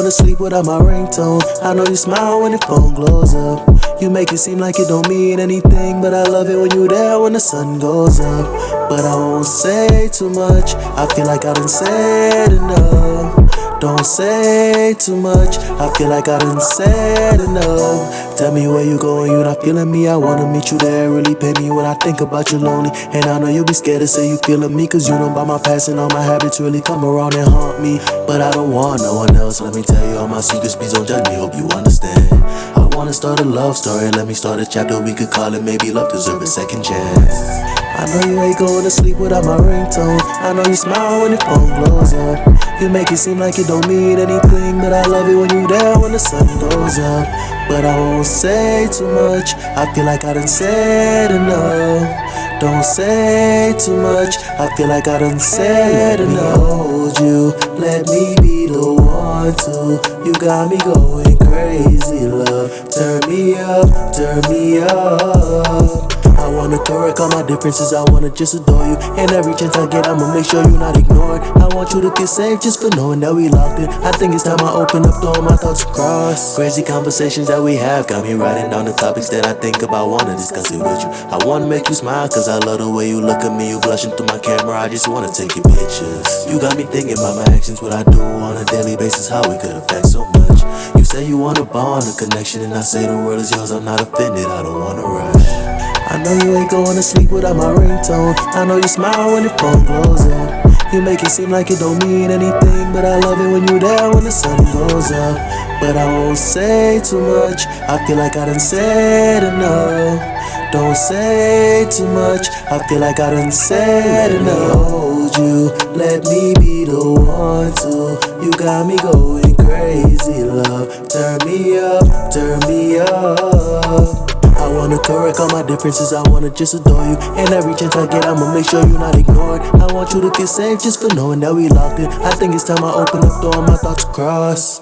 to sleep without my ringtone. I know you smile when your phone glows up. You make it seem like it don't mean anything, but I love it when you there when the sun goes up. But I won't say too much, I feel like I done said enough. Don't say too much, I feel like I done said enough. Tell me where you going, you not feeling me, I wanna meet you there. Really pay me when I think about you lonely. And I know you'll be scared to say you feeling me, cause you know by my past and all my habits really come around and haunt me. But I don't want no one else, let me tell you all my secrets, please don't judge me, hope you understand. I wanna start a love story, let me start a chapter, we could call it maybe love deserve a second chance. I know you ain't going to sleep without my ringtone. I know you smile when your phone glows up. You make it seem like it don't mean anything, but I love it when you there when the sun goes up. But I won't say too much, I feel like I done said enough. Don't say too much, I feel like I done said enough. Hold you, let me be the one to. You got me going crazy, love. Turn me up, turn me up. I wanna correct all my differences, I wanna just adore you. And every chance I get, I'ma make sure you're not ignored. I want you to get safe just for knowing that we locked in. I think it's time I open up, throwing my thoughts across. Crazy conversations that we have got me writing down the topics that I think about, wanna discuss it with you. I wanna make you smile, cause I love the way you look at me. You blushing through my camera, I just wanna take your pictures. You got me thinking about my actions, what I do on a daily basis, how we could affect so much. You say you want a bond, a connection, and I say the world is yours, I'm not offended, I don't wanna rush. I know you ain't going to sleep without my ringtone. I know you smile when your phone glows up. You make it seem like it don't mean anything, but I love it when you there when the sun goes up. But I won't say too much, I feel like I done said enough. Don't say too much, I feel like I done said enough. Hold you, let me be the one to. You got me going crazy, love. Turn me up, turn me up. I wanna correct all my differences, I wanna just adore you. And every chance I get, I'ma make sure you're not ignored. I want you to get safe just for knowing that we locked in. I think it's time I open up, throwing my thoughts across.